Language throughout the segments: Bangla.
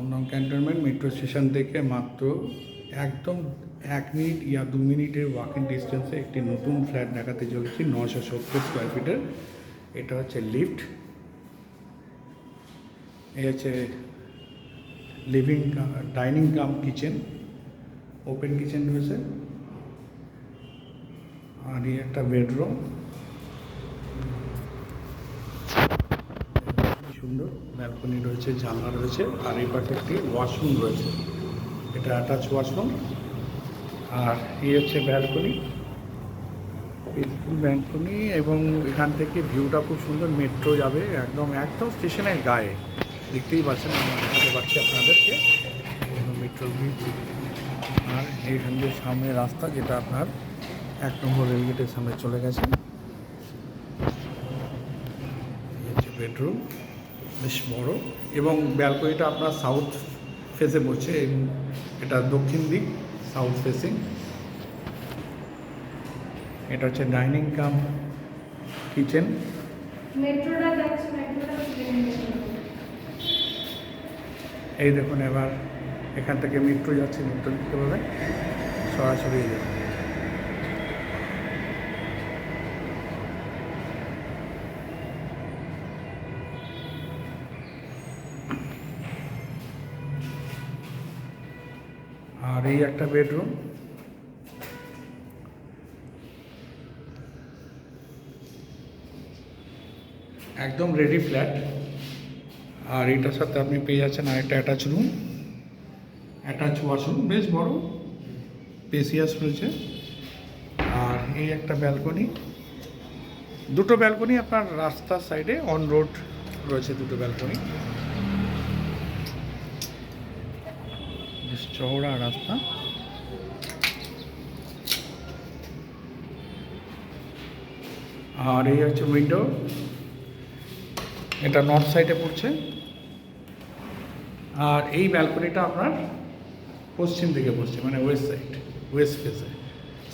দমদম ক্যান্টনমেন্ট মেট্রো স্টেশন থেকে মাত্র একদম 1 মিনিট ইয়া 2 মিনিটের ওয়াকিং ডিস্টেন্সে একটি নতুন ফ্ল্যাট দেখাতে চলেছি 970 স্কোয়ার ফিটের। এটা হচ্ছে লিফট, এই হচ্ছে লিভিং ডাইনিং কাম কিচেন, ওপেন কিচেন রয়েছে, আর এই একটা বেডরুম, সুন্দর ব্যালকনি রয়েছে, জানলা রয়েছে, আর এই পাশে একটি ওয়াশরুম রয়েছে, এটা অ্যাটাচ ওয়াশরুম। আর এই হচ্ছে ব্যালকনি, ব্যালকনি, এবং এখান থেকে ভিউটা খুব সুন্দর, মেট্রো যাবে একদম একদম স্টেশনের গায়ে, দেখতেই পাচ্ছেন, আমরা দেখাতে পাচ্ছি আপনাদেরকে মেট্রো ভিউ। আর এইখান দিয়ে সামনে রাস্তা, যেটা আপনার 1 নম্বর রেলগেটের সামনে চলে গেছে। এই হচ্ছে বেডরুম, বেশ বড়, এবং ব্যালকনিটা আপনার সাউথ ফেসে পড়ছে, এবং এটা দক্ষিণ দিক, সাউথ ফেসিং। এটা হচ্ছে ডাইনিং কাম কিচেন। এই দেখুন, এবার এখান থেকে মেট্রো যাচ্ছে, মেট্রো দিতে পারবে সরাসরি যাবে। আর এই একটা বেডরুম, একদম রেডি ফ্ল্যাট। আর এটার সাথে আপনি পেয়ে যাচ্ছেন আরেকটা অ্যাটাচ রুম, অ্যাটাচ ওয়াশরুম, বেশ বড়, স্পেসিয়াস রয়েছে। আর এই একটা ব্যালকনি, দুটো ব্যালকনি আপনার রাস্তার সাইডে, অন রোড রয়েছে দুটো ব্যালকনি, বেশ চওড়া রাস্তা। আর এই হচ্ছে উইন্ডো, এটা নর্থ সাইডে পড়ছে। আর এই ব্যালকনিটা আপনার পশ্চিম দিকে পড়ছে, মানে ওয়েস্ট সাইড, ওয়েস্ট ফেসে।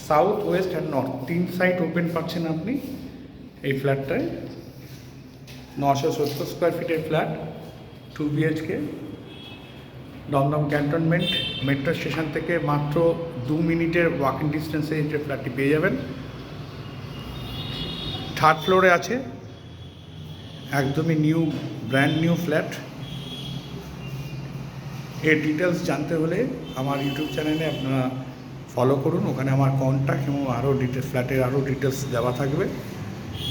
South, west and north 3 side open পাচ্ছেন আপনি এই ফ্ল্যাটটায়। 970 স্কোয়ার ফিটের flat, 2 BHK, Dum Dum cantonment metro station থেকে মাত্র 2 মিনিটের ওয়াকিং ডিস্টেন্সে এই ফ্ল্যাটটি পেয়ে যাবেন। 3rd ফ্লোরে আছে, একদমই নিউ, ব্র্যান্ড নিউ ফ্ল্যাট। এর ডিটেলস জানতে হলে আমার ইউটিউব চ্যানেলে আপনারা ফলো করুন, ওখানে আমার কন্ট্যাক্ট এবং আরও ডিটেলস, ফ্ল্যাটের আরও ডিটেলস দেওয়া থাকবে।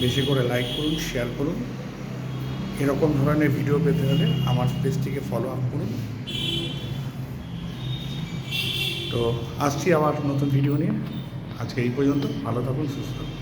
বেশি করে লাইক করুন, শেয়ার করুন। এরকম ধরনের ভিডিও পেতে হলে আমার পেজটিকে ফলো আপ করুন। তো আসছি আবার নতুন ভিডিও নিয়ে, আজকে এই পর্যন্ত, ভালো থাকুন, সুস্থ থাকুন।